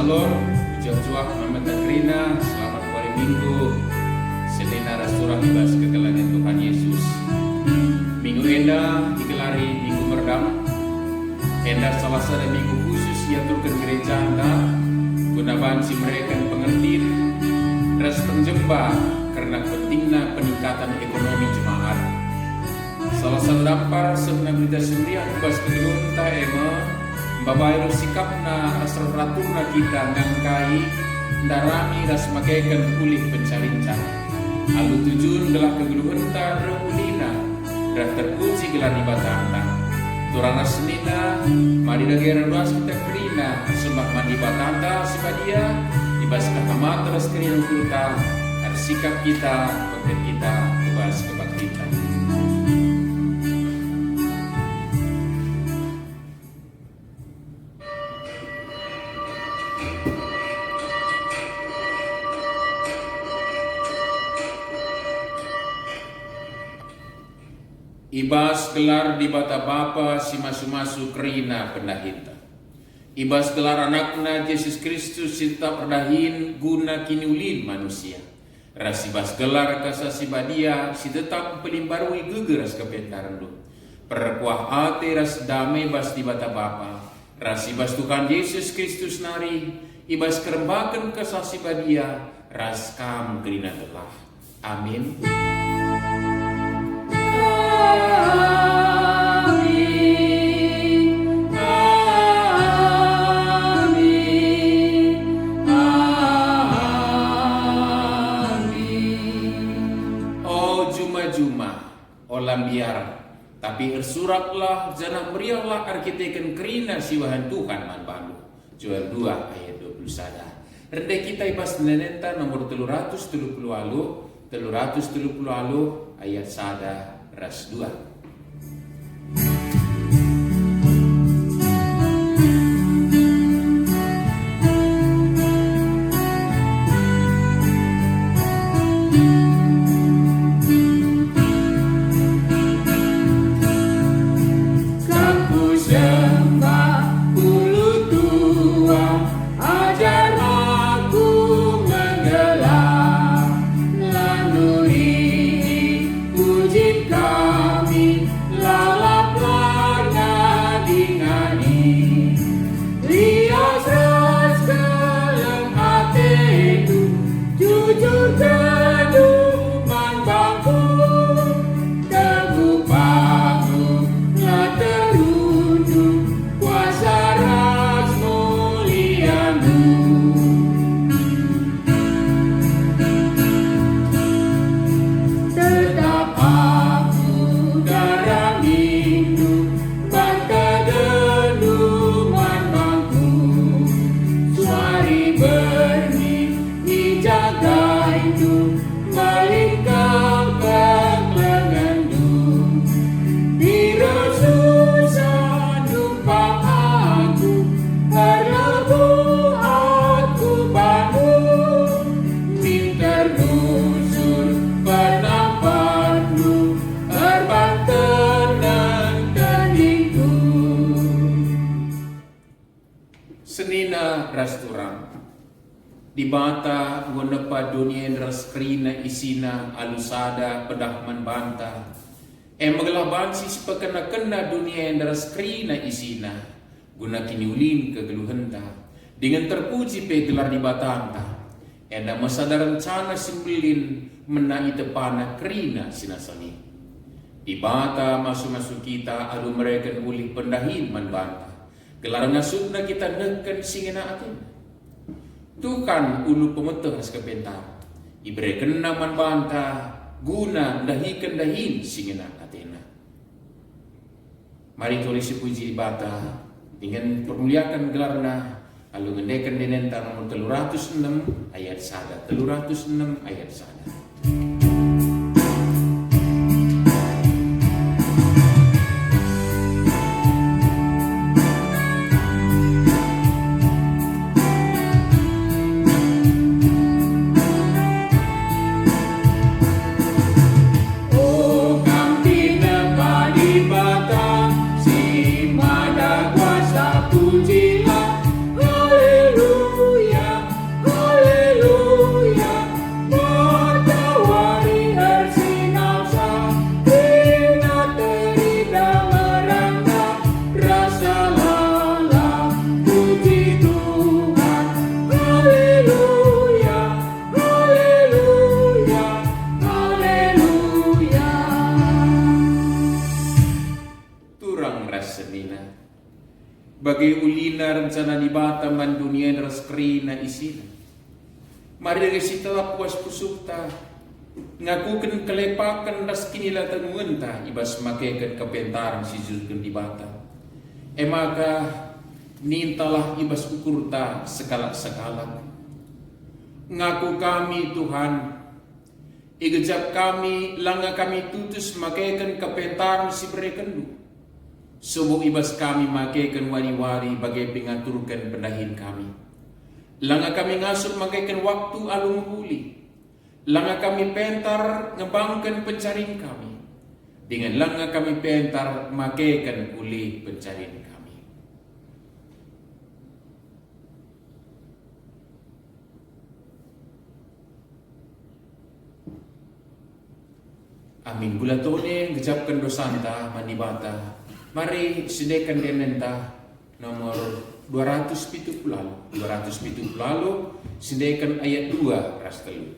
Shalom, Jojua Mama Takrina, selamat hari Minggu. Senin arah surah ibas kekelanan Tuhan Yesus. Minggu enda digelari Minggu Merdam. Enda salah satu minggu khusus diaturkan gereja anda guna bansi mereka pengertian ras penjemba karena pentingnya peningkatan ekonomi jemaat. Salah satu dampar sebenarnya berita sendirian ibas kedua ema babayro sikapna asraturna kita ngangkai ndarami ras makaikan pulih pencarincang. Alu tujuan gelah kegeluhenta remulina dan terkunci gelar di batanda. Turana senina mari dagera ruas kita kerina sembah mandi batanda sebadia ibas kata terus kerina kulta harus sikap kita pengen kita ubas kebat kita. Ibas gelar di bata bapa si masu-masu kerina pendahita. Ibas gelar anakna Yesus Kristus cinta perdahin guna kiniulin manusia. Ras ibas gelar kasasi badia si tetap pelimbarui gegeras kepentaran do. Perkuah ate ras damai bas di bata bapa. Ras ibas Tuhan Yesus Kristus nari. Ibas kerembakan kasasi badia ras kam kerina telah. Amin. Olam biar, tapi ersuratlah janah meriahlah arkiteken kerina siwahan Tuhan man balu. Jual 2 ayat 21. Rendai kita ibas nenenta nomor 330 ayat sada ras 2. Senina rasturang di bata gonepa dunia ras krina isina alusada pedahman banta magalah bansi sepekena kena dunia ras krina isina guna kiniulin kegeluhenta dengan terpuji pe gelar di batanta enda masada rencana simbilin menai tepana krina sinasani di bata masuk-masuk kita alu mereka ulih pendahin man banta gelar ngasubna kita neken singena atin. Tukan ulu pemeteng sekepentar. Ibreken naman banta guna dahikan dahin singena atena. Mari tulis puji bata dengan permuliakan gelarna alu ngendekan denenta nomor 306 ayat sada 306 ayat sada. Haleluya. Bagi ulina rencana di bata man dunia ras krina isina. Mari resita puas pusukta ngakukan kelepakan ras kinila tanguenta ibas makekan kepentaran si jurgen di bata. Maka nintalah ibas ukurta sekalak-sekalak. Ngaku kami Tuhan, igejap kami, langa kami tutus makekan kepentaran si berekendu. Subuh ibas kami makekan wari-wari bagai pengaturkan pendahin kami. Langa kami ngasup makekan waktu alung huli. Langa kami pentar ngebangkan pencarin kami. Dengan langa kami pentar makekan uli pencarin kami. Amin. Bulatone gejapkan dosanta manibata. Mari sedekan denenta nomor 270 lalu sedekan ayat 2 ras telu.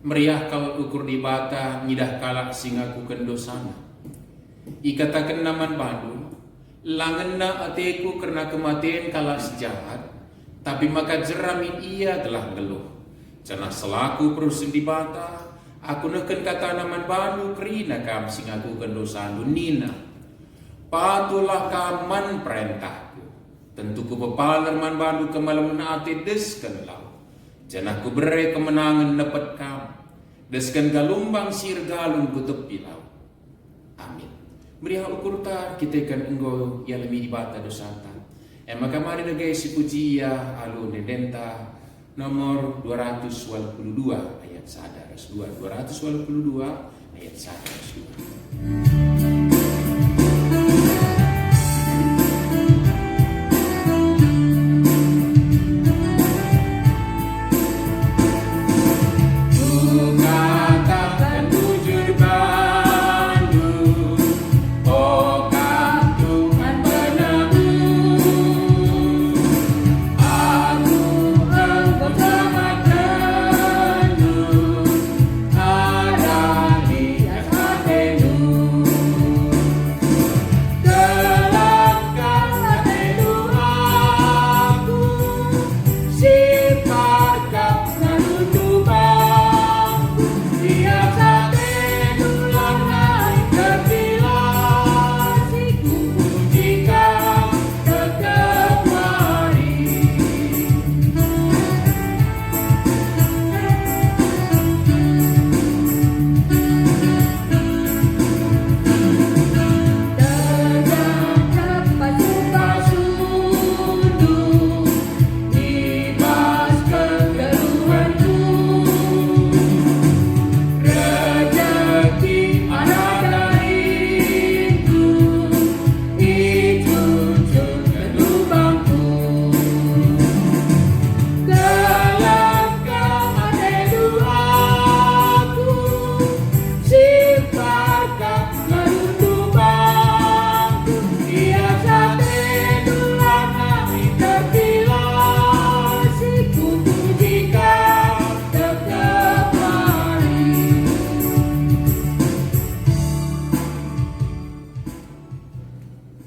Meriah kau ukur di bata nyidah kalak singaku kendosana. Ikatakan naman badu, langen na ateku karena kematian kalah sejahat, tapi maka jeramin ia telah geluh. Janah selaku perusin di bata, aku neken kata naman badu kerina kam singaku kendosana nina. Patulah kaman perintahku, tentu ku bepalar man badu kemalam ate desken lau. Janah ku beri kemenangan nepet kam. Deskan galumbang sir galung kutup pilau. Amin. Meriah ukurta kita kan enggo yalami ibata dosata. Maka mari nagai si puji ya alu nedenta nomor 222 ayat 1 222 ayat 1 2.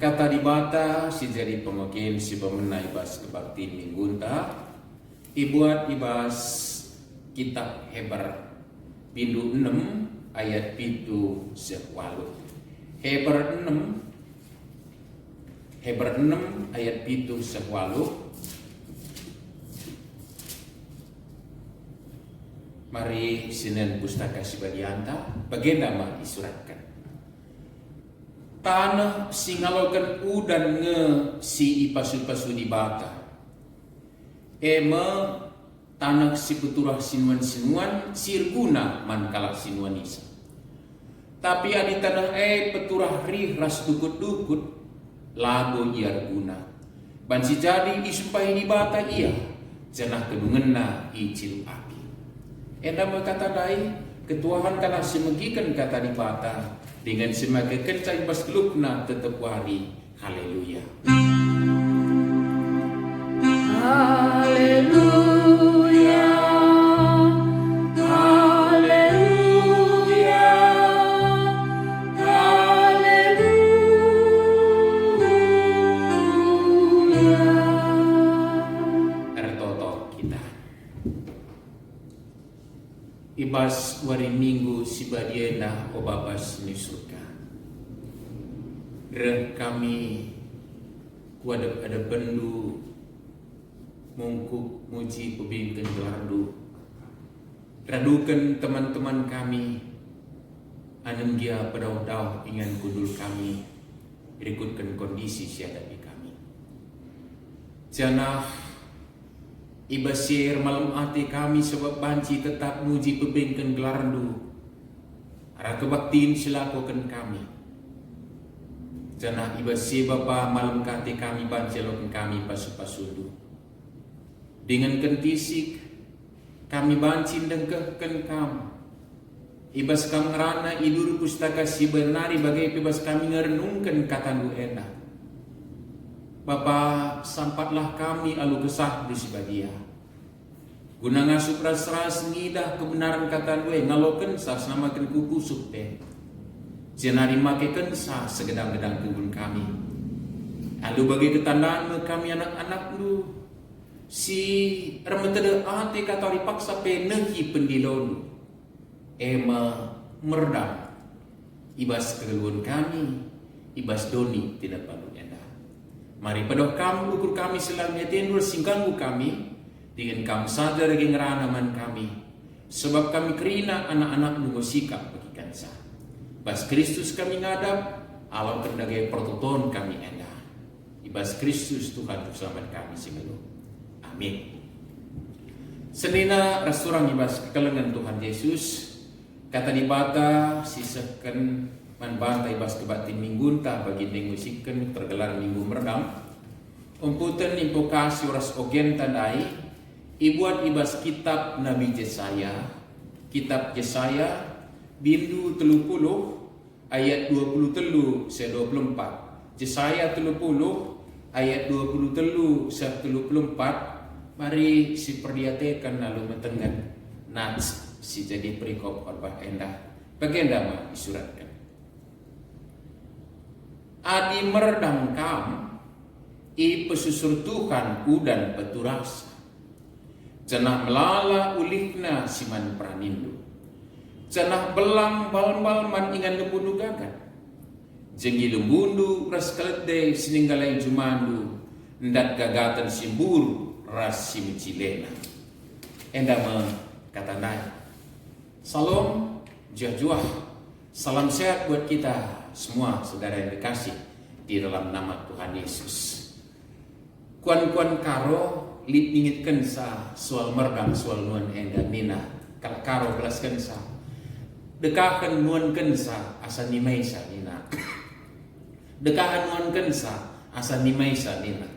kata di bata si jadi pengokil si pemenai bas kebakti minggunta ibuat ibas kitab Heber pindu 6 ayat pitu sewalu. Heber 6 ayat pitu sewalu. Mari sinen pustaka Sibadianta bagendama isuratkan. Tanah singalokan udan nge si ipasu-pasu di bata. Ema tanah si peturah sinuan-sinuan sirguna man kalak sinuan isa. Tapi adi tanah peturah rih ras dukut-dukut lago iar guna. Ban si jadi isumpahi di bata ia janah kedungena icil api. Enda berkata dai ketuahan kana semegikan kata di bata dengan semakin kencang bas gelupna tetap wari. Haleluya. Haleluya. Haleluya. Haleluya. Ertoto kita. Ibas wari minggu si badiena obabas ni surga. Reh kami kuadap ada bendu mungkuk muji pebingkan gelardu. Radukan teman-teman kami anenggia pedau-dau ingan kudul kami ikutkan kondisi siadapi kami. Janah ibasir malam hati kami sebab banci tetap muji pebingkan gelardu. Arah kebaktiin silakukan kami. Janah ibasir bapa malam hati kami banci lakukan kami pasu-pasudu. Dengan kentisik kami banci dengkehkan kamu. Ibas kami ngerana idur pustaka si benari bagai ibas kami ngerenungkan kata lu enak. Bapa sampatlah kami alu kesah di sibadia. Guna ngasup ras-ras ngidah kebenaran kata gue ngaloken sah senamakan kuku sukte. Jenari makeken sah segedang-gedang kubun kami. Alu bagi ketandaan kami anak-anak lu. Si remetede ate kata dipaksa penehi pendilon. Ema merdam. Ibas kegeluan kami. Ibas doni tidak perlu edah. Mari pedoh kamu ukur kami selamanya tenur singkanggu kami. Dengan kamu sadar dengan ranaman kami. Sebab kami kerina anak-anak nunggu sikap bagi kansa. Bas Kristus kami ngadap. Alam kendagai pertutuan kami edah. Ibas Kristus Tuhan untuk selamat kami singelu. Amin. Senina restoran ibas kekelengan Tuhan Yesus. Kata di bata sisakan manbanta ibas kebatin minggunta bagi nengusikan tergelar minggu merdam. Umputan impokasi oras ogen tandai. Ibuat ibas kitab Nabi Yesaya. Kitab Yesaya bindu 30 ayat 23 se 24. Yesaya 30 ayat 23 se 24. Mari si perdiatekan lalu metengan nats si jadi perikop orbah endah. Baginda mah disuratkan. Adi merdam kam i pesusur Tuhan udan peturasa. Cenah melala ulihna siman pranindu. Cenah belang bal-bal man ingan lembudu gagan. Jengi lembundu ras kelede sininggalai jumandu. Ndat gagatan simburu ras simicilena. Endah kata naik. Salam juah-juah. Salam sehat buat kita semua saudara yang dikasih di dalam nama Tuhan Yesus. Kuan-kuan karo lip ingitkan sa soal merdam soal nuan endah nina kal karo belaskan sa dekahan nuan kensa asa nimai sa nina dekahan nuan kensa asa nimai sa nina.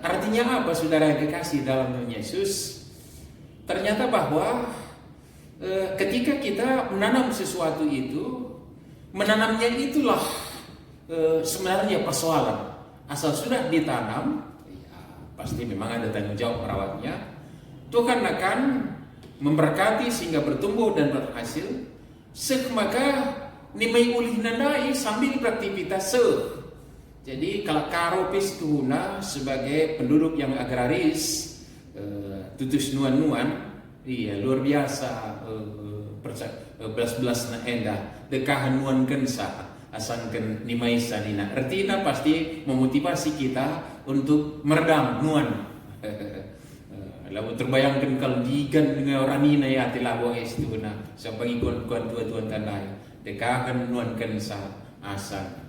Artinya apa saudara yang dikasih dalam nama Yesus? Ternyata bahwa ketika kita menanam sesuatu itu, menanamnya itulah sebenarnya persoalan. Asal sudah ditanam, ya, pasti memang ada tanggung jawab merawatnya. Tuhan akan memberkati sehingga bertumbuh dan berhasil. Maka nimai ulih nandai sambil beraktivitas Jadi kalau Karopis tuhuna sebagai penduduk yang agraris, tutus nuan-nuan, iya luar biasa, belas-belas na enda, dekahan nuan kensa, asangken nimaisa nina. Artinya pasti memotivasi kita untuk meredam nuan. Lalu terbayangkan kalau digan dengan orang nina ya tilawa es tuhuna, sampai ikon-ikon tuan-tuan tandai, dekahan nuan kensa, asang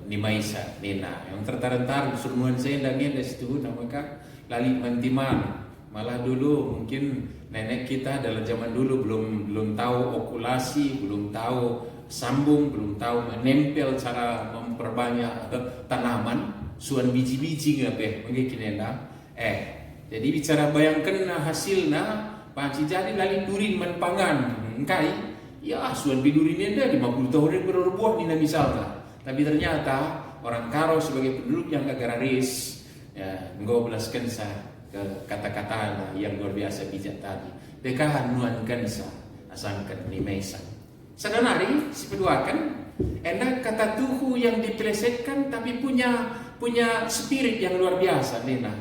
nimaisa nina yang tertarantar suruhan saya dan dari situ maka lali mantiman. Malah dulu mungkin nenek kita dalam zaman dulu belum tahu okulasi, belum tahu sambung, belum tahu menempel cara memperbanyak tanaman suan biji-biji ngape mungkin jadi bicara bayangkan hasilnya panci jadi lali durin menpangan engkai ya suan bidurin ada 50 tahun berbuah nina misalnya. Tapi ternyata orang Karo sebagai penduduk yang agraris, ya, ngoblaskan sa ke kata-kata yang luar biasa bijak tadi. Dekahan nuan kansa asangkan ni mesa. Sadanari si peduakan, enak kata tuhu yang dipelesetkan tapi punya spirit yang luar biasa nina.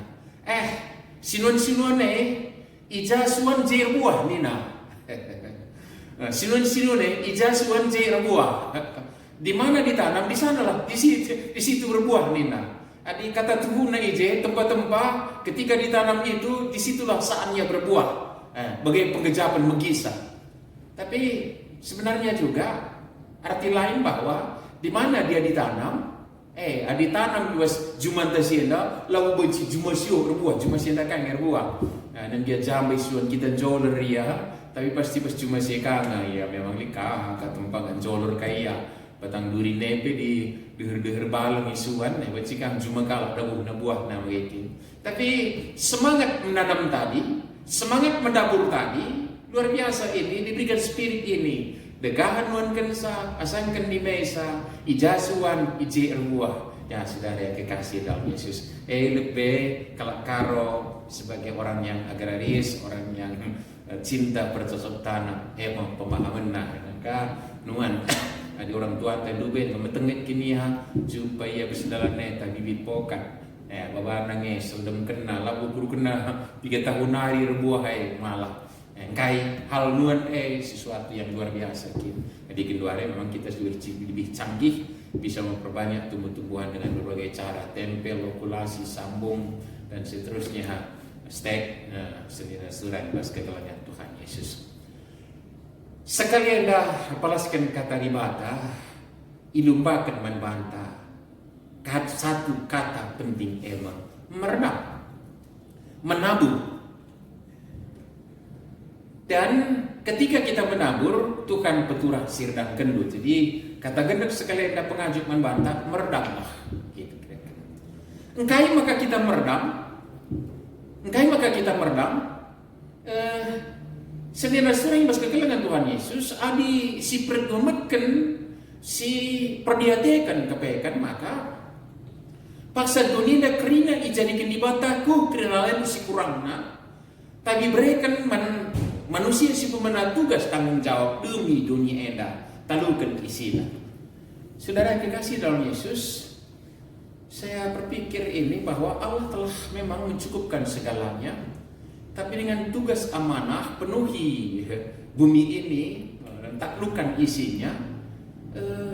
Sinuan ijasuan jair buah nina. Sinuan ijasuan jair buah. Di mana ditanam di sanalah di situ berbuah nina. Adi kata tuhuna ije tempat-tempat ketika ditanam itu disitulah saatnya berbuah. Bagai pengejapan megisa. Tapi sebenarnya juga arti lain bahwa di mana dia ditanam, ditanam was jumanta sienda lalu benci jumasio berbuah jumasienda kan berbuah. Dan dia jambai suan kita jolor ya, tapi pasti pas jumasio kanga ya memang likah katempangan jolor kaya. Batang duri nepe di deher-deher balang isuan, bacikang cuma kalah dabuh na buah na begitu. Tapi semangat menanam tadi, semangat mendabur tadi, luar biasa ini diberikan spirit ini. Dekahan nuan kensa, asangkan di mesa, ijasuan ije erbuah. Ya saudara yang kekasih dalam Yesus. Lebih kalak Karo sebagai orang yang agraris, orang yang cinta bercocok tanam, pemahaman nah, maka nuan. Ada orang tua tadi memetengit kini supaya bersedalan neta bibit pokat. Bapa nangis sedem kena labu guru kena 3 tahun hari rebuah malah. Kai hal nuan sesuatu yang luar biasa gitu. Jadi kedua memang kita sudah lebih canggih bisa memperbanyak tumbuh-tumbuhan dengan berbagai cara tempel, okulasi, sambung dan seterusnya. Stek surat pas kegelangan Tuhan Yesus. Sekali anda palaskan kata ribata, ilumbakan membantah. Satu kata penting emang meredam, menabur. Dan ketika kita menabur, Tuhan peturah sirdang kendut. Jadi kata gendut sekali anda pengajuk membantah, meredamlah. Gitu kira-kira. Engkai maka kita meredam. Sendiri sering berkekelangan Tuhan Yesus, adi si pergometkan, si perdiatekan kepekan maka paksa dunia kerina ijadikan di bataku kerana lain si kurangna, tapi berikan manusia si pemenang tugas tanggung jawab demi dunia enda talukan isinya. Saudara kekasih dalam Yesus, saya berpikir ini bahwa Allah telah memang mencukupkan segalanya. Tapi dengan tugas amanah penuhi bumi ini dan taklukkan isinya,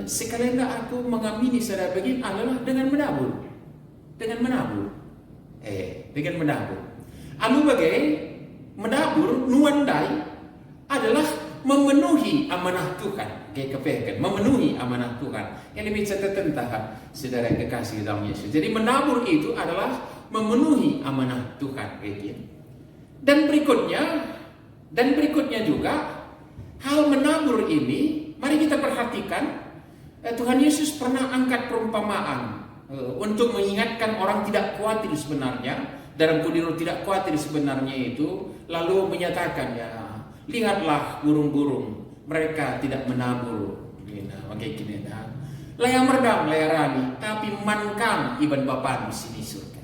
sekalian aku mengamini secara begini adalah dengan menabur. Anu bagai menabur nuandai adalah memenuhi amanah Tuhan. Kayak kepekan, memenuhi amanah Tuhan. Yang lebih catatan saudara kekasih dalam Yesus. Jadi menabur itu adalah memenuhi amanah Tuhan. Kayak gitu. Dan berikutnya juga hal menabur ini, mari kita perhatikan Tuhan Yesus pernah angkat perumpamaan untuk mengingatkan orang tidak khawatir sebenarnya dalam kondisi tidak khawatir sebenarnya itu, lalu menyatakan ya lihatlah burung-burung mereka tidak menabur, layang meredam layarani tapi mankang iban Bapa di sini surga.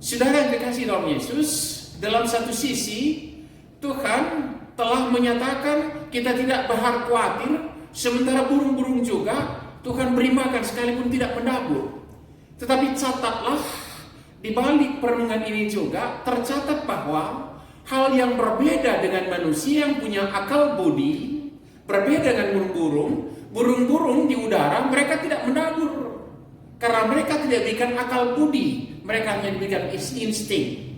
Saudara yang kekasih dalam Yesus, dalam satu sisi Tuhan telah menyatakan kita tidak berkhawatir, sementara burung-burung juga Tuhan beri makan sekalipun tidak menabur. Tetapi catatlah, di balik perenungan ini juga tercatat bahwa hal yang berbeda dengan manusia yang punya akal budi, berbeda dengan burung-burung. Burung-burung di udara mereka tidak menabur karena mereka tidak diberikan akal budi, mereka hanya diberikan insting.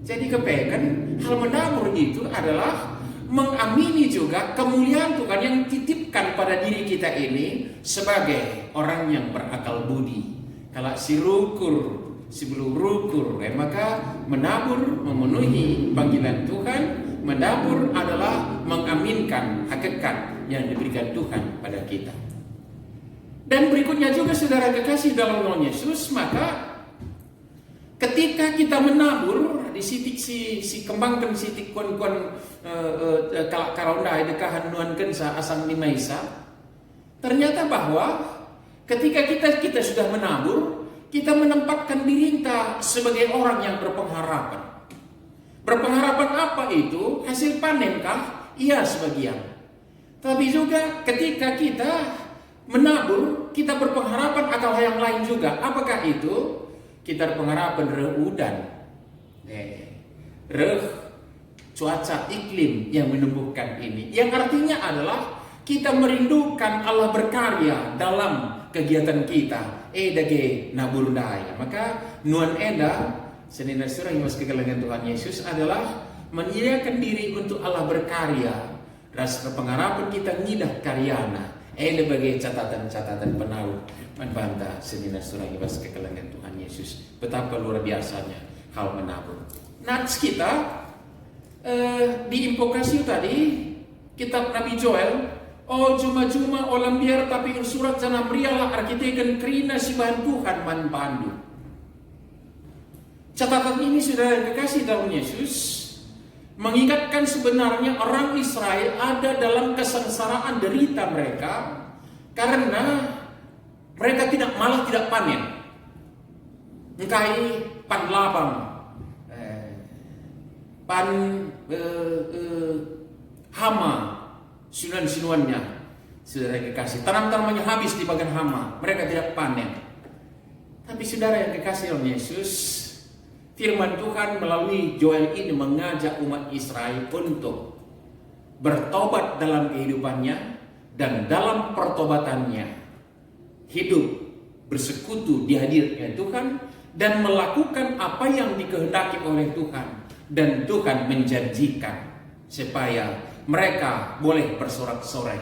Jadi kepekan hal menabur itu adalah mengamini juga kemuliaan Tuhan yang titipkan pada diri kita ini sebagai orang yang berakal budi. Kalau si rukur sebelum rukur, maka menabur memenuhi panggilan Tuhan. Menabur adalah mengaminkan hakikat yang diberikan Tuhan pada kita. Dan berikutnya juga saudara kekasih dalam Tuhan Yesus, maka ketika kita menabur di sitik si kembangkan sitik kuan karaunda dekahan nuankeun sa asang limaisa, ternyata bahwa ketika kita sudah menabur, kita menempatkan diri kita sebagai orang yang berpengharapan. Berpengharapan apa itu? Hasil panenkah? Iya, sebagian. Tapi juga ketika kita menabur, kita berpengharapan akan hal yang lain juga. Apakah itu? Kita berpengharapan udan, cuaca iklim yang menumbuhkan ini. Yang artinya adalah kita merindukan Allah berkarya dalam kegiatan kita. Dage nabur daya. Maka nuan eda Senina surah yang masuk ke kalangan Tuhan Yesus adalah menyediakan diri untuk Allah berkarya. Rasa pengharapan kita ngidah karyana. Sebagai catatan-catatan penaruh membantah senina surah yang masuk ke kalangan Tuhan Yesus. Betapa luar biasanya hal menabur. Nats kita di impokasi tadi kitab Nabi Joel. Oh cuma-cuma olam biar tapi surat sana merialah arkiteken kerina si bahan Tuhan man pandu. Catatan ini saudara yang kekasih dalam Yesus mengingatkan sebenarnya orang Israel ada dalam kesengsaraan derita mereka karena mereka malah tidak panen. Engkai pan labang, hama sinuan-sinuannya, saudara yang kekasih. Tanam-tanamannya habis di bagian hama, mereka tidak panen. Tapi saudara yang kekasih dalam Yesus, firman Tuhan melalui Joel ini mengajak umat Israel untuk bertobat dalam kehidupannya dan dalam pertobatannya hidup bersekutu di hadiratnya Tuhan dan melakukan apa yang dikehendaki oleh Tuhan, dan Tuhan menjanjikan supaya mereka boleh bersorak-sorai.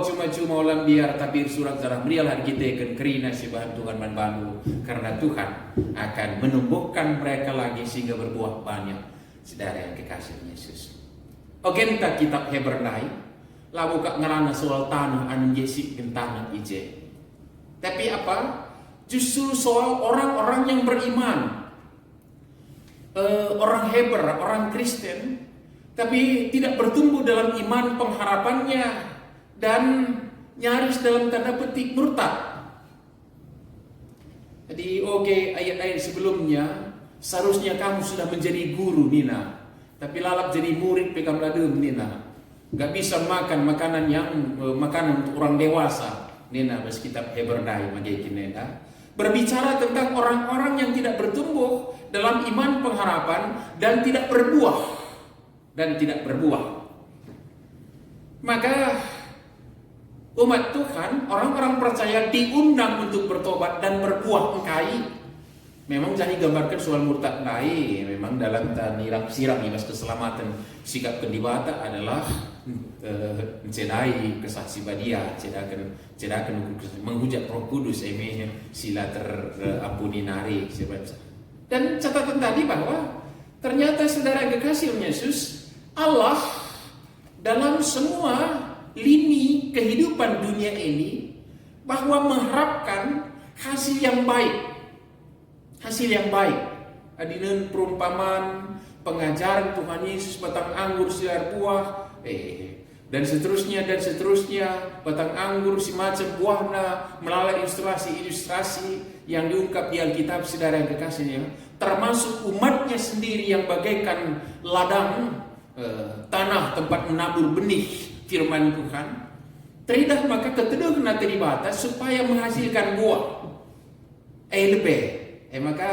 Cuma-cuma olam biar tapi surat zarah berialah kita kan kerina si bahan Tuhan manbalu, karena Tuhan akan menumbuhkan mereka lagi sehingga berbuah banyak. Saudara yang kekasih Yesus. Ogenta kitab Hebernai lalu kak ngerana soal tanah anu jesik dan tanah ije. Tapi apa? Justru soal orang-orang yang beriman, orang Heber, orang Kristen, tapi tidak bertumbuh dalam iman pengharapannya dan nyaris dalam tanda petik murtad. Jadi ayat-ayat sebelumnya seharusnya kamu sudah menjadi guru Nina, tapi lalap jadi murid pekam ladem Nina. Gak bisa makan makanan untuk orang dewasa Nina. Meski kitab Hebernai magikin Nina berbicara tentang orang-orang yang tidak bertumbuh dalam iman pengharapan dan tidak berbuah. Maka umat Tuhan, orang-orang percaya diundang untuk bertobat dan berbuah engkai. Memang jadi gambarkan soal murtad engkai. Memang dalam tanirang sirang imas keselamatan sikap kendibata adalah mencedai kesaksi badia, cedakan menghujat Roh Kudus, sila terampuni nari. Dan catatan tadi bahwa ternyata saudara yang kekasih Yesus, Allah dalam semua lini kehidupan dunia ini bahwa mengharapkan hasil yang baik. Adinan perumpamaan pengajaran Tuhan Yesus batang anggur silar buah, dan seterusnya batang anggur si macam buahna melalui ilustrasi yang diungkap di Alkitab, saudara yang kekasihnya, termasuk umatnya sendiri yang bagaikan ladang tanah tempat menabur benih firman Tuhan. Teridah maka keteduh na teribata supaya menghasilkan buah. Lebih. Maka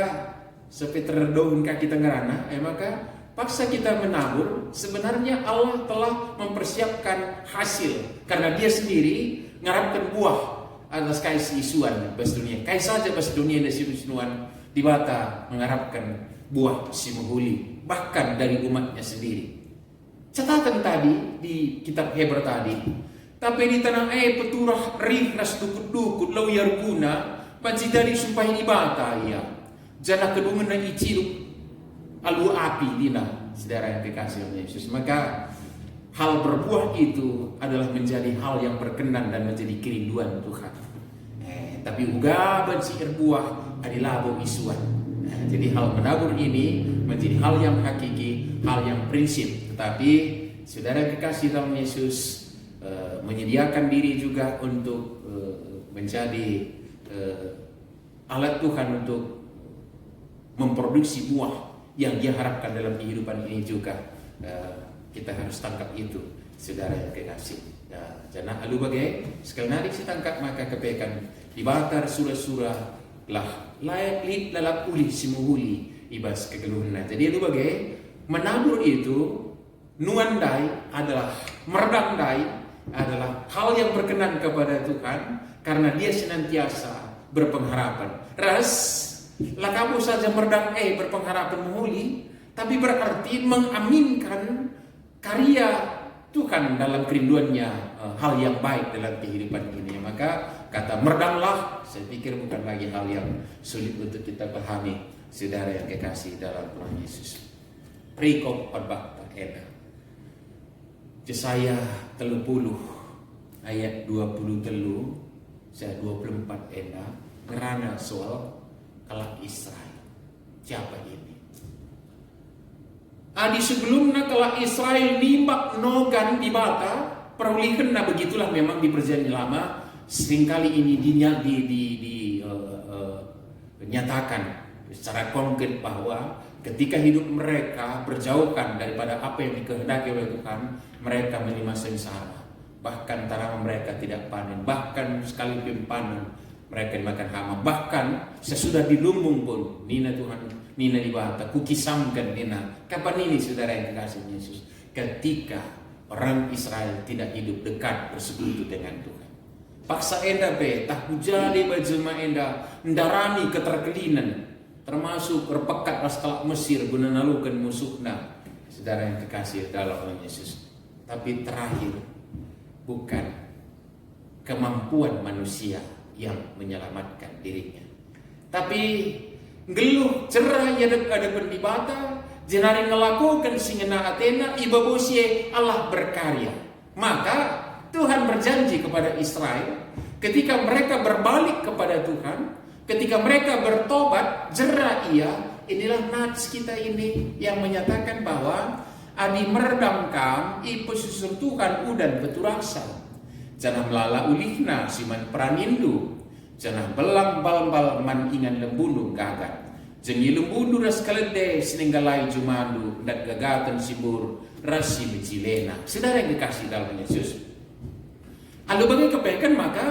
seperti dohun kaki tengerana. Maka paksa kita menabur. Sebenarnya Allah telah mempersiapkan hasil. Karena dia sendiri ngarapkan buah atas kaisi isuan pas dunia. Kai saja pas dunia dan isuan di bata mengharapkan buah simuhuli. Bahkan dari umatnya sendiri. Catatan tadi di kitab Hebra tadi. Tapi di tanah peturah rih ras dukut-dukut lawyar guna. Pancidari sumpahin ibata ya. Jana kedungan na iciluk alu api dina. Saudara yang dikasih oleh Yesus. Maka hal berbuah itu adalah menjadi hal yang berkenan dan menjadi kerinduan Tuhan. Tapi uga bensiir buah adalah bau isuan. Jadi hal menabur ini menjadi hal yang hakiki, hal yang prinsip. Tetapi saudara kekasih dalam Yesus menyediakan diri juga untuk menjadi alat Tuhan untuk memproduksi buah yang dia harapkan dalam kehidupan ini juga. Kita harus tangkap itu, saudara yang kekasih. Jangan alu bagai sekali narik si tangkap maka kepekan dibatar surah-surah lah layak lid dalam uli simuhuli ibas kegeluhna. Jadi alu bagai menabur itu nuandai adalah meredamdai adalah hal yang berkenan kepada Tuhan karena dia senantiasa berpengharapan. Ras lah kamu saja meredam berpengharapan menghuli, tapi berarti mengaminkan karya Tuhan dalam kerinduannya, hal yang baik dalam kehidupan ini. Maka kata meredamlah, saya pikir bukan lagi hal yang sulit untuk kita pahami, saudara yang kekasih dalam Tuhan Yesus. Perikop khotbah ena Yesaya 30 ayat 23 saya 24 ena ngerana soal kalak Israel. Siapa ini? Di sebelumnya kalau Israel nimbak nogan di bata, perulihan begitulah memang di perjanjian lama seringkali ini dinyatakan secara konkret bahwa ketika hidup mereka berjauhan daripada apa yang dikehendaki oleh Tuhan, mereka menerima sengsara. Bahkan tanaman mereka tidak panen, bahkan sekalipun panen mereka dimakan hama. Bahkan sesudah di lumbung pun Nina dibata, kukisamkan Nina. Kapan ini saudara yang dikasih Yesus? Ketika orang Israel tidak hidup dekat bersekutu dengan Tuhan. Paksa enda tak hujali bajema enda ndarani keterkelinan, termasuk berpekat pastelak Mesir guna nalukan musuhna. Saudara yang dikasih dalam Yesus. Tapi terakhir bukan kemampuan manusia yang menyelamatkan dirinya, tapi geluh cerah ya ada pendibata jenari melakukan singena Athena ibabosie Allah berkarya. Maka Tuhan berjanji kepada Israel ketika mereka berbalik kepada Tuhan, ketika mereka bertobat jerah ia. Inilah nats kita ini yang menyatakan bahwa adi meredamkan ipu susun Tuhan udan beturasa. Janah melala ulihna siman pranindu, janah belang bal-bal man ingan lembundu gagat. Jengi lembundu ras kalede sininggalai jumandu dan gagatan sibur rasi becilena. Saudara yang dikasih dalam Yesus. Lalu bagi kepekan maka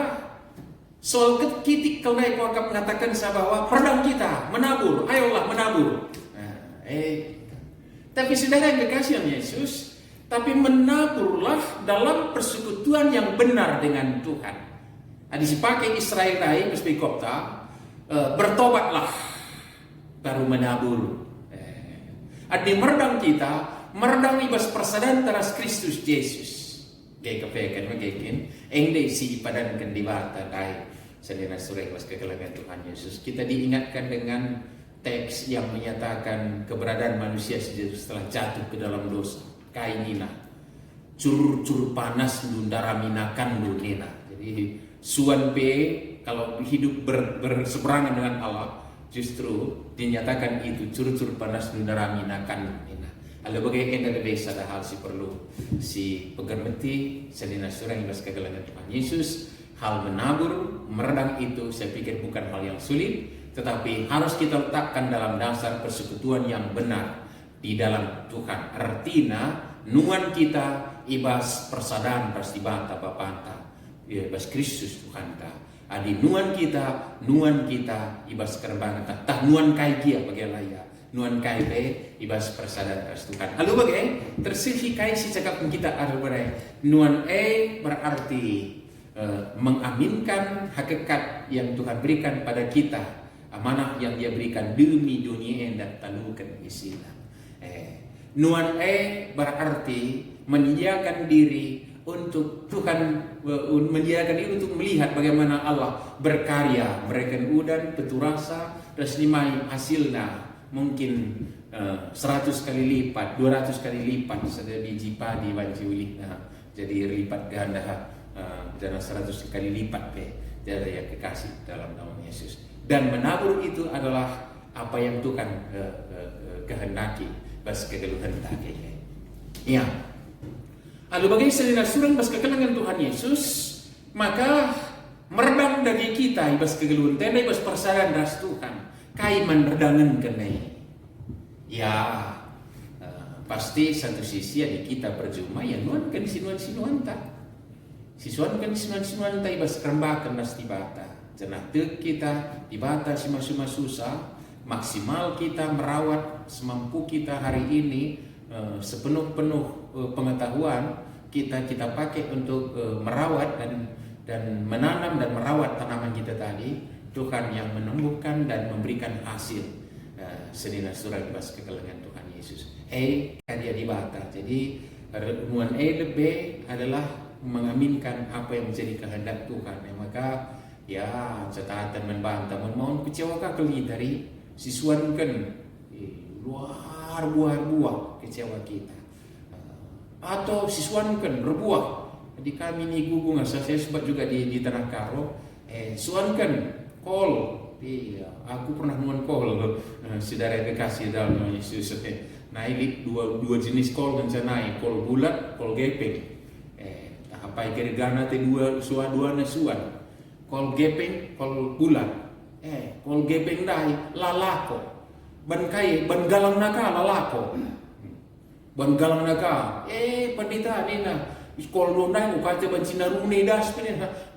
soal kekitik kelai kuakap mengatakan bahwa perdam kita menabur, ayolah menabur. Tapi saudara yang dikasih oleh Yesus, tapi menaburlah dalam persekutuan yang benar dengan Tuhan. Disipakai Israel tadi perspekopta bertobatlah baru menabur. Adi meredam kita, meredam ibas persadaran teras Kristus Yesus. Gaya kepekan mengekin, engde si padankan di bata kai selena surah ibas kekelangan Tuhan Yesus. Kita diingatkan dengan teks yang menyatakan keberadaan manusia setelah jatuh ke dalam dosa. Kainina curur panas ndundara minakan nina. Jadi suan pe kalau hidup berseberangan dengan Allah justru dinyatakan itu curur panas ndundara minakan nina. Lalu bagaimana ada desa ada hal si perlu si pegermeti selina surah yang kegelaran Tuhan Yesus. Hal menabur meredam itu saya pikir bukan hal yang sulit, tetapi harus kita letakkan dalam dasar persekutuan yang benar di dalam Tuhan. Artinya nuan kita ibas persadaran pasti banta bapanta ya bas Kristus Tuhan ta. Adi nuan kita ibas kerbangan tah nuan kai kia bagaimana ya. Nuan kai be ibas persadaran Tuhan. Lalu bagai tersisi kai si cakap kita ada berai. Nuan berarti mengaminkan hakikat yang Tuhan berikan pada kita, amanah yang Dia berikan demi dunia dan talukan istilah. Nuan berarti menyediakan diri untuk Tuhan, menyediakan diri untuk melihat bagaimana Allah berkarya, memberikan udan, peturasa, reslimai hasilnya mungkin 100 kali lipat, 200 kali lipat sudah dijipa di Banjiuli. Jadi lipat ganda dan 100 kali lipat dari yang kekasih dalam nama Yesus. Dan menabur itu adalah apa yang Tuhan kehendaki bas kegeluhan takenya. Ya. Lalu bagi selina surang bas kekelangan Tuhan Yesus, maka meredam dari kita bas kegeluhan tenda bas persadaran ras Tuhan. Kai meredangan kenai. Ya, pasti satu sisi ada kita berjumpa ya nuan kan sinuan tak. Sisuan kan sinuan tak ibas kerembakan nas tibata. Jenah kita tibata sima susah. Maksimal kita merawat semampu kita hari ini sepenuh-penuh pengetahuan kita pakai untuk merawat dan menanam dan merawat tanaman kita tadi. Tuhan yang menumbuhkan dan memberikan hasil. Senina surat bas kekelangan Tuhan Yesus. Dia dibata. Jadi renungan lebih adalah mengaminkan apa yang menjadi kehendak Tuhan. Maka ya catatan membantah mau kecewa kali dari siswan kan luar buah kecewa kita. Atau siswan kan berbuah. Jadi kami ini gugung saya sebab juga di Tanah Karo. Suan kan kol. Iya, aku pernah nuan kol saudara kekasih dalam Yesus. Naik dua jenis kol kan naik, kol bulat, kol gepeng. Apa kira-kira nanti dua suan. Kol gepeng, kol bulat. Kol gepeng dai lalako. Ban kai, ban galang naka lalako. Ban galang naka. Pendeta ni na. Sekolah dondai kata bencina rune das pun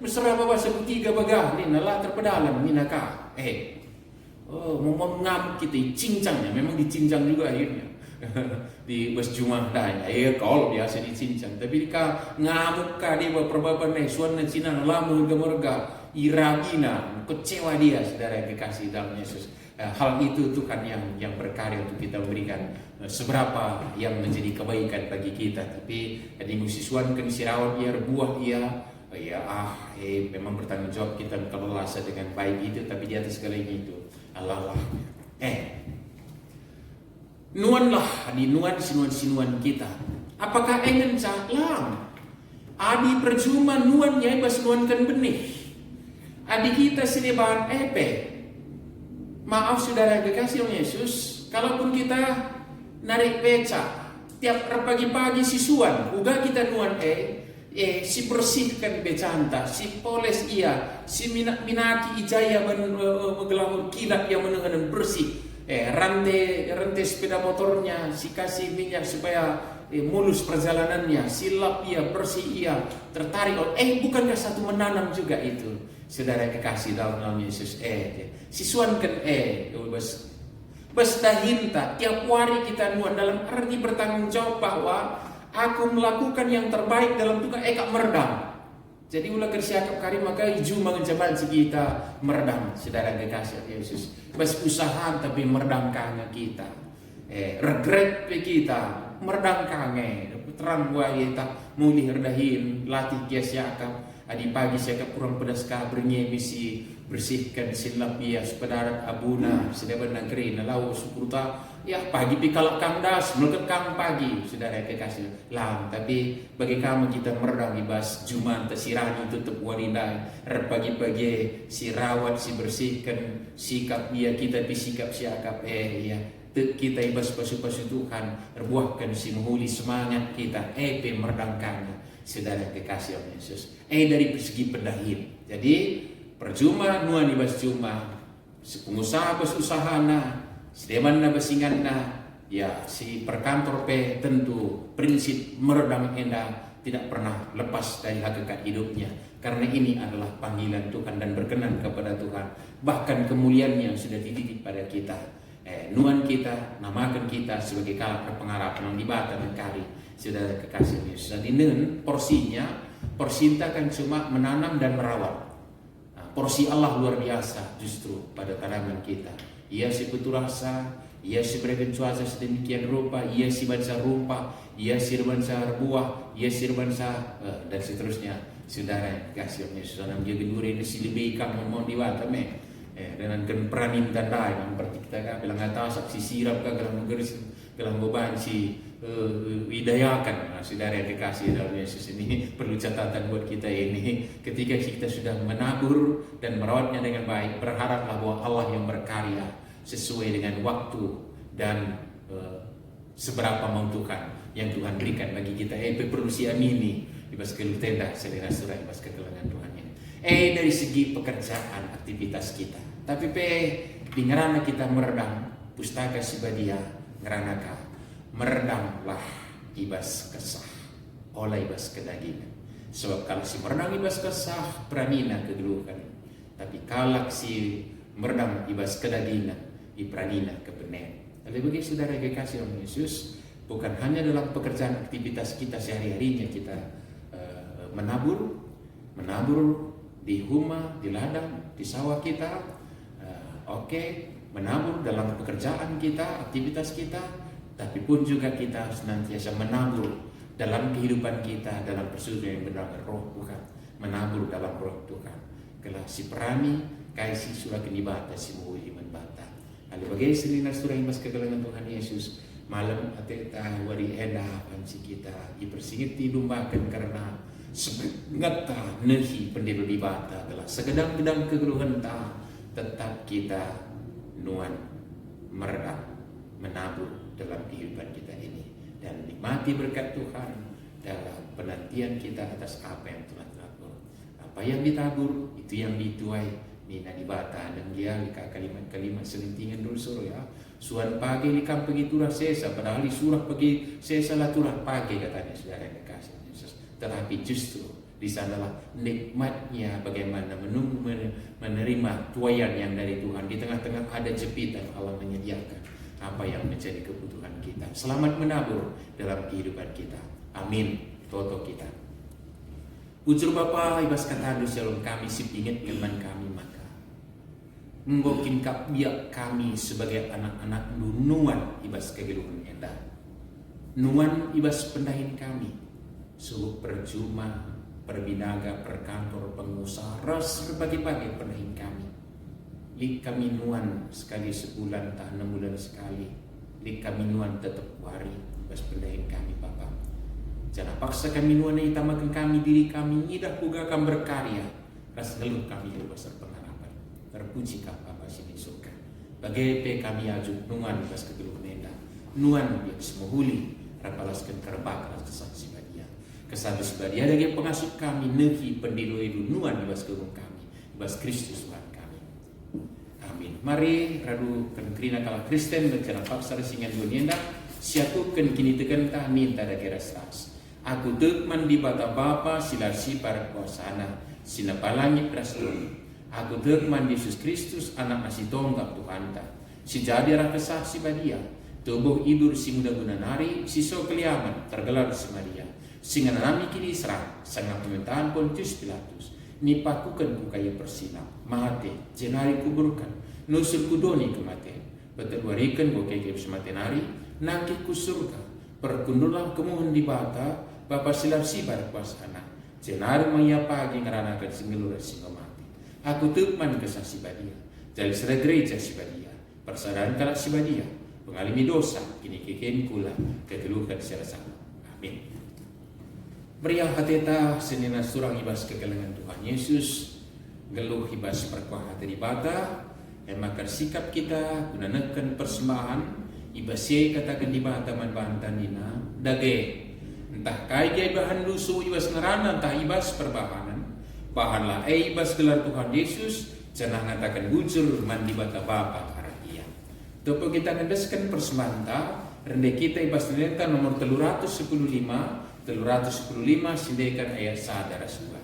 mesra bawa sebutiga bagah ni nalah terpedalam ni naka. Mau ngam kita cincangnya memang dicincang juga akhirnya. Di bus Jumat dah kalau biasa dicincang tapi ka ngamuk ka dia perbaban suan Cina lamu harga iragina kecewa dia saudara yang dikasih dalam Yesus. Hal itu Tuhan yang berkarya untuk kita berikan seberapa yang menjadi kebaikan bagi kita. Tapi di musiswan kan sirawat ia buah ia memang bertanggung jawab kita kelola dengan baik itu. Tapi di atas segala itu Allah nuanlah di nuan sinuan kita. Apakah ingin salam adi percuma nuan ya bas nuankan benih adi kita sedeban maaf saudara kekasih Yesus, kalaupun kita narik beca tiap pagi-pagi sisuan, uga kita nuan si bersihkan becanta, si poles ia, si minaki ijaya menggelamur kilat yang menenganan bersih, rantai sepeda motornya, si kasih minyak supaya mulus perjalanannya, si lap ia, bersih ia, tertarik. Bukankah satu menanam juga itu? Saudara kekasih dalam nama Yesus siswan kan bas dahinta tiap hari kita nuan dalam arti bertanggung jawab bahwa aku melakukan yang terbaik dalam Tuhan kak meredam. Jadi ulah kersiakap kari maka iju mengejaban kita meredam saudara kekasih Yesus. Bas usaha tapi meredam kange kita. Regret kita meredam kange. Terang buah kita mulih redahin latih kia siakap. Adi pagi saya kurang pedas kabarnya misi bersihkan silap ia sepedarat abuna sedaban negeri nalau sukuta ya pagi pikalak kangdas melekat kang pagi saudara kekasih lam tapi bagi kamu kita meredam ibas juman tesirani tutup wanita pagi-pagi si rawat si bersihkan sikap ia kita bisikap siakap kita ibas pasu-pasu Tuhan berbuahkan si menghuli semangat kita meredamkannya saudara kekasih Yesus dari segi pendahin. Jadi percuma nuan ibas cuma si pengusaha bas usahana sedeman na basinganna ya si perkantor tentu prinsip meredam tidak pernah lepas dari hakikat hidupnya. Karena ini adalah panggilan Tuhan dan berkenan kepada Tuhan. Bahkan kemuliaan yang sudah dititip pada kita. Nuan kita, namakan kita sebagai kalak pengharapan yang dibata dan kari. Saudara kekasih Yesus. Jadi porsinya, persintakan cuma menanam dan merawat. Porsi Allah luar biasa justru pada tanaman kita. Ia si putu rasa, ia si berikan cuaca sedemikian rupa, ia si bansa rupa, ia si bansa buah, ia si bansa dan seterusnya. Saudara yang kasih Yesus dalam jaga duri ini si lebih ikan mau diwata dengan kan peranin tandai memperti kita kan bilang kata saksi sirap kan dalam garis dalam beban si widayakan. Saudara yang dikasih dalam Yesus ini perlu catatan buat kita ini. Ketika kita sudah menabur dan merawatnya dengan baik, berharaplah bahwa Allah yang berkarya sesuai dengan waktu dan seberapa mau Tuhan yang Tuhan berikan bagi kita. Perlu si amini ibas kelutenda selera surah ibas kekelangan Tuhan ini. Dari segi pekerjaan aktivitas kita, tapi di ngerana kita meredam pustaka sibadia ngeranaka meredamlah ibas kesah oleh ibas kedagingan. Sebab kalau si meredam ibas kesah pranina kegeluhan, tapi kalau si meredam ibas kedagingan ipranina kebenaran. Tapi bagi saudara yang dikasih oleh Yesus, bukan hanya dalam pekerjaan aktivitas kita sehari-harinya kita menabur di rumah, di ladang, di sawah kita, menabur dalam pekerjaan kita, aktivitas kita, tapi pun juga kita senantiasa menabur dalam kehidupan kita, dalam persekutuan yang benar roh Tuhan, menabur dalam roh Tuhan. Kelah si perani, kaisi surah kenibata si muwi iman bata. Lalu bagai selina surah imas kegelangan Tuhan Yesus, malam ateta wari eda panci kita dipersingiti lumbakan karena sebengata nehi pendiri dibata adalah segedang-gedang kegeluhan ta tetap kita nuan meredam menabur dalam kehidupan kita ini dan nikmati berkat Tuhan dalam penantian kita atas apa yang telah ditabur. Apa yang ditabur itu yang dituai mina dibata dan dia lika kalimat-kalimat selintingan dulu suruh ya. Suan pagi di kampung itu sesa padahal di surah pagi sesa lah turah pagi katanya saudara yang dikasih Yesus. Tetapi justru di sanalah nikmatnya bagaimana menerima tuayan yang dari Tuhan. Di tengah-tengah ada jepitan Allah menyediakan apa yang menjadi kebutuhan kita. Selamat menabur dalam kehidupan kita. Amin. Toto kita. Ujur Bapa ibas kata shalom kami sipinget keman kami maka mungkin biak kami sebagai anak-anak nuan ibas kegeluhan endah. Nuan ibas pendahin kami. Suruh percuma, perbinaga, perkantor, pengusaha, ras berbagai-bagai pendahin kami. Lik kami nuan sekali sebulan, tak 6 bulan sekali. Lik kami nuan tetap wari, bas pendahin kami Bapa. Jangan paksa kami nuan yang itamakan kami diri kami, idah puga akan berkarya. Ras ngeluh kami besar pengharapan. Terpuji kah Bapa sini surga. Bagai kami ajuk nuan bas kegeluh nenda. Nuan yang semuhuli, rapalaskan kerbak, ras kesaksi. Kesatu sebadia dari pengasuh kami nehi pendilu nuan ibas kegung kami ibas Kristus Tuhan kami. Amin. Mari radu kan krina kala Kristen bencana paksa resingan dunia siatukan kini tekan ta minta da geras ras. Aku tekman di bata Bapa silasi para kuasana sina palangit rasul. Aku tekman Yesus Kristus anak nasi tonggak Tuhan ta. Si jadi ra kesaksi badia. Tubuh idur si muda guna nari siso keliaman tergelar si Maria. Singa nami kini serang sangat permintaan Pontius Pilatus nipakukan ku kaya persinap mate jenari kuburkan nusul kudoni kematian betul warikan ku kaya sematenari nangki ku surga perkundulah kemuhun di bata Bapa silap sibar kuasana jenari maya pagi ngeranakan singelura singa mati aku tukman kesasi badia jadi serah gereja si badia persadaran kalak si badia mengalami dosa kini keken kula kegeluhan secara sama. Amin. Meriah hateta senina surang ibas kegelangan Tuhan Yesus geluh ibas perkuah hati dibata emakar sikap kita gunakan persembahan ibas ye katakan di bata man bahan dina dage entah kaya bahan lusu ibas ngerana entah ibas perbahanan bahanlah ibas gelar Tuhan Yesus jangan ngatakan bujur man di bata Bapa karahia topo kita ngedeskan persembahan ta rende kita ibas nilai nomor 315 sindekan ayat sadara suah.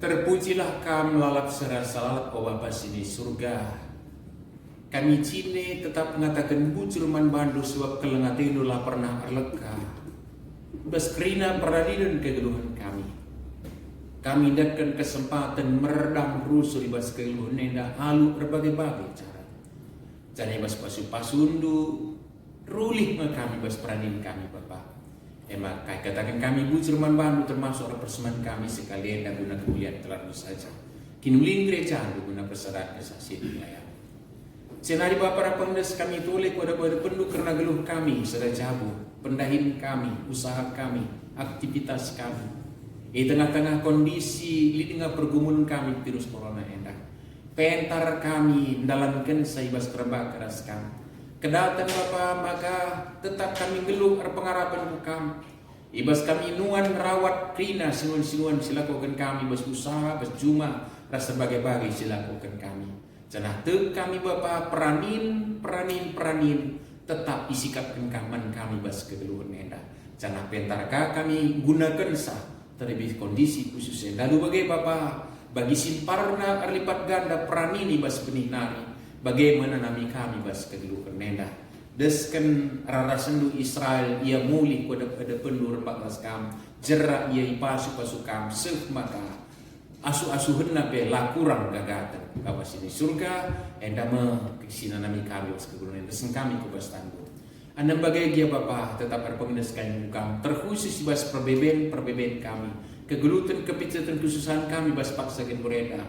Terpujilah kam lalap serasalat o Bapa sini surga. Kami cine tetap mengatakan bujur man bandu sebab kelengatinu lah pernah arleka. Bas kerina peradilan kegeluhan kami. Kami datkan kesempatan meredam rusuh bas kegeluhan nenda halu berbagai-bagai cara. Jadi bas pasu-pasundu rulih kami bas peranin kami Bapak. Emak kai katakan kami bujur man bandu termasuk reperseman kami sekalian dan guna kemuliaan terlalu saja. Kinulin gereja guna persadaran kesaksian wilayah. Senari Bapak Rapangdes kami tolek pada penduk karena geluh kami sedang jabu, pendahin kami, usaha kami, aktivitas kami. Di tengah-tengah kondisi di tengah pergumulan kami virus corona endah. Pentar kami dalamkan saibas kerebak keras kami. Kedatan Bapak maka tetap kami geluh pengharapan kami. Ibas kami nuan rawat krina sinuan-sinuan silakukan kami bas usaha bas juma rasa bagai-bagai silakukan kami. Janah te kami Bapak peranin tetap isikapkan kaman kami bas kegeluhan nenda. Janah pentarka kami gunakan sah terlebih kondisi khusus lalu bagai Bapak bagi simparna arlipat ganda peranin bas benih nari. Bagaimana nami kami bas kegeluhan nenda. Desken rara sendu Israel ia muli pada pendur 14 kam jerak ia ipasu-pasu kam sef maka asu-asuhenna pe lakurang gagatan kawas ini surga enda me kesina nami kami bas kegeluhan nenda sen kami ku bas tangguh. Anda bagai dia Bapa tetap berpengedeskan kam terkhusus bas perbeben kami kegelutan kepicatan khususan kami bas paksa gen bereda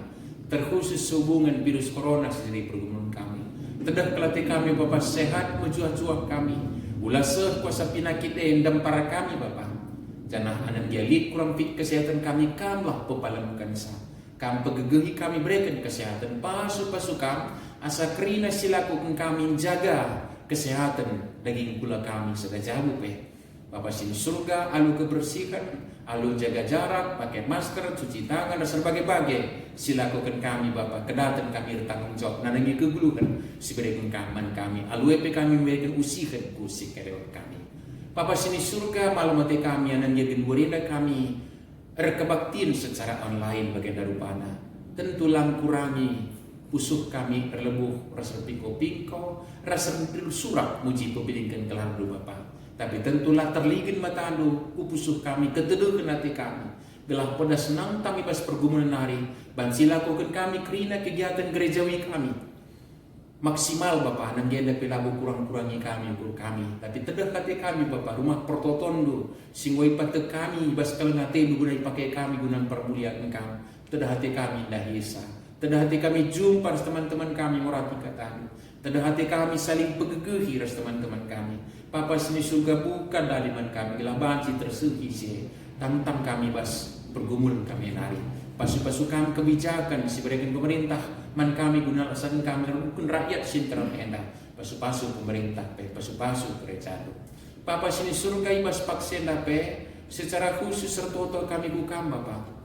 terkhusus hubungan virus corona sendiri pergumulan kami. Tedah kelatih kami Bapak sehat menjuah-juah kami. Ulaseh kuasa pinakit endam para kami Bapak. Janah anan dialit kurang fit kesehatan kami kamlah pepalamukan sah. Kam pegegehi kami berikan kesehatan pasu-pasu kam asa kerina silakukan kami jaga kesehatan daging gula kami sedang jauh Bapak sini surga alu kebersihan alu jaga jarak, pakai masker, cuci tangan, dan berbagai-bagai. Silakukan kami Bapak, kedatan kami bertanggung jawab. Nanangi kegeluhan, si berikan kaman kami. Alu epe kami memberikan usihan, kusik karyawan kami. Bapak sini surga, malam mati kami, anan jagin burenda kami. Rekebaktin secara online bagian darupana. Tentu lang kurangi, usuh kami terlebuh, rasa pingko-pingko, rasa surak, muji pemilingkan kelar dulu Bapak. Tapi tentulah terligin mata andu upusuh kami keteduh hati kami. Gelah pada senang kami pas pergumulan hari. Bansila lakukan kami kerina kegiatan gerejawi kami. Maksimal Bapak nan dia pelabu kurang-kurangi kami guru kami. Tapi tedah hati kami Bapak rumah pertotondo singwai pate kami bas kalengate guna dipakai kami guna permuliaan kami. Tedah hati kami dah Yesa. Tedah hati kami jumpa teman-teman kami merapi katamu. Tedah hati kami saling pegegehi ras teman-teman kami. Papa sini surga bukan daliman kami. Gelah banci tersuhi sih. Tantang kami bas pergumulan kami nari. Pasu-pasu kami kebijakan diberikan pemerintah. Man kami guna alasan kami rukun rakyat sinteran endah. Pasu-pasu pemerintah pasu-pasu kerajaan. Papa sini surga ibas paksenda secara khusus serta kami bukan Bapak.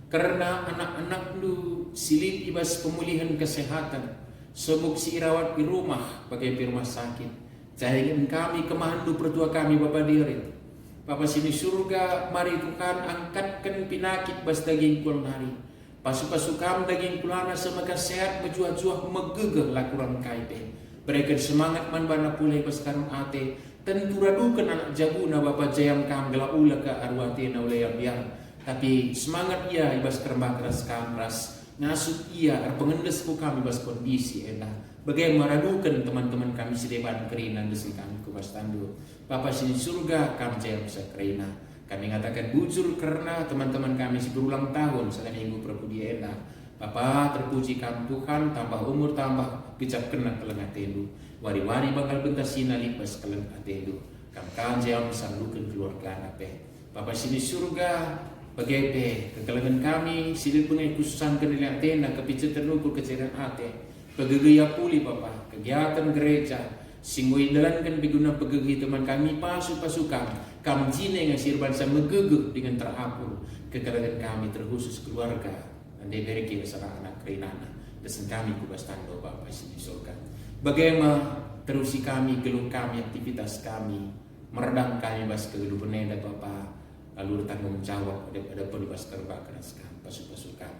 Karena anak-anak lu silip ibas pemulihan kesehatan. Sebuk si rawat di rumah bagai di rumah sakit. Jahikan kami kemandu pertua kami Bapak diri. Bapak sini surga mari Tuhan angkatkan pinakit bas daging kulang hari. Pasu-pasu kami daging kulana semakin sehat berjuah-juah megegeh lakuran kaipe. Berikan semangat man bana pulai bas karun ate. Tentu radukan anak jabuna Bapak jayam kami gela ula ke arwate na ulayam biang. Tapi semangat ia ibas kerembak keras kamras. Ngasut ia pengendes ku kami bas kondisi enak. Bagaimana meradukan teman-teman kami sedeban kerina desi kami kubas tandu. Bapak sini surga kami jaya bisa kerina. Kami ngatakan bujur karena teman-teman kami si berulang tahun sedang minggu prabudi enak. Bapak terpuji kami Tuhan tambah umur tambah bijak kena kelengah tendu. Wari-wari bakal bentasina lipas kelengah tendu. Kami jaya bisa lukan keluarga anak Bapak sini surga bagaimana kekelangan kami silit pengai khususan kenilian tenda kepicatan ukur kecerian ate. Pegegaya puli Bapak, kegiatan gereja, singwai dalankan biguna pegegi teman kami pasu-pasukan, kami jine ngasir bangsa megegeh dengan terapur, kekalangan kami terkhusus keluarga, dan diberi bersama anak kerinana, desen kami kubas tanggo Bapak sini surga. Bagaimana terusi kami, geluh kami, aktivitas kami, meredam kami bas kehidupan neda Bapak, alur tanggung jawab ada penibas kerbak keraskan pasukan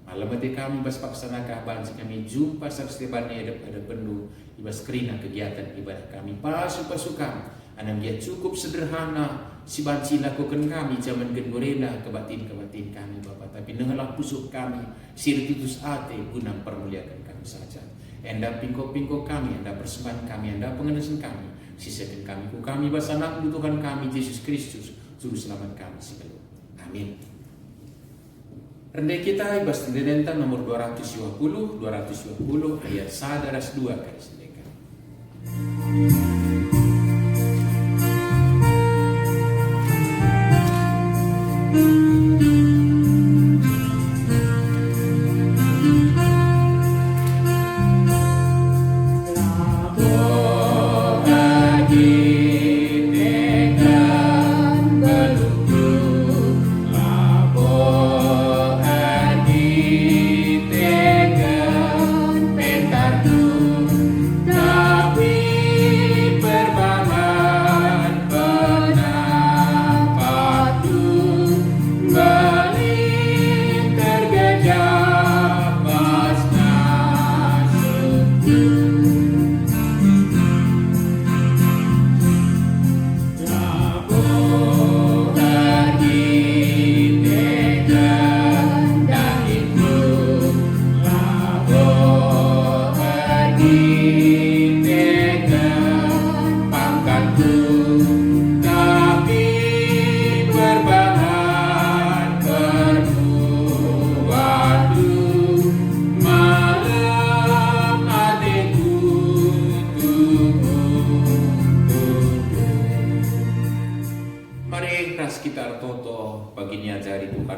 malam hati kami bas paksanakan bansi kami jumpa sarstebani ada penuh ibas kerina kegiatan ibadah kami pasukan anam dia cukup sederhana si banci lakukan kami zaman gendorena kebatin kami Bapak, tapi nengalah pusuk kami sirtitus ate guna permuliakan kami saja. Anda pingko kami, Anda persembahan kami, Anda pengenasan kami, sisakan kami ku kami basanak Tuhan kami Yesus Kristus juru selamat kami sebelum. Amin. Rendah kita ibas tendenta nomor 220 ayat 1 kali sedekah.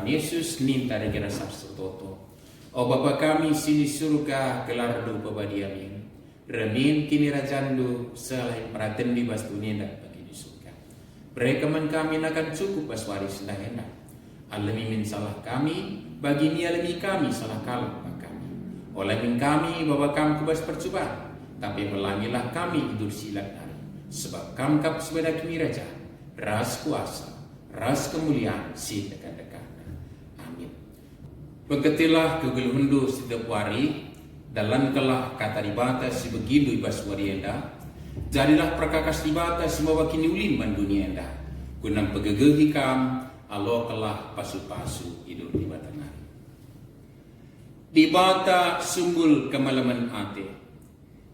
Yesus ninta regera sabtu toto. O Bapa kami sini surga gelar du pabadiamin. Remin kini rajandu selain meraten di bas dunia bagi di surga. Berekaman kami akan cukup bas waris dah enak. Alami min salah kami, bagi ni alami kami salah kalah kami. Oleh min kami Bapa kami kubas percubaan, tapi melangilah kami hidur silat hari. Sebab kami kap sebedak kini raja, ras kuasa, ras kemuliaan si dekat-dekat. Begetilah kegelundu setiap hari dalam kelah kata dibata si begitu ibas warienda. Jadilah perkakas dibata si bawa kini ulin man dunia enda. Gunam pegegehi kam alo kelah pasu-pasu hidup di batang hari. Dibata sumbul kemalaman ate.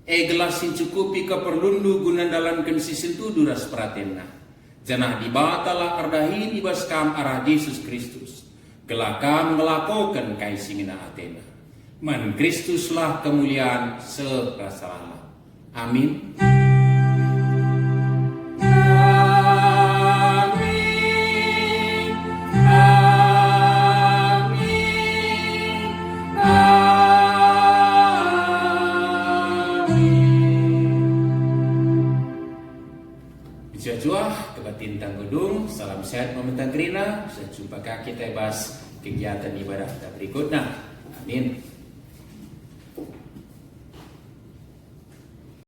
Gelasin cukupi keperlundu guna dalam kensi sentuh duras pratena. Janah dibata lah ardahin ibas kam arah Yesus Kristus. Kelakam melakukan kaisingina Athena. Man Kristuslah kemuliaan serasa. Amin. Amin. Amin. Amin. Bijajua kebatin tanggudung. Salam sehat mementang kerina. Sejumpa kita bahas kegiatan ibadah kita berikutnya. Amin.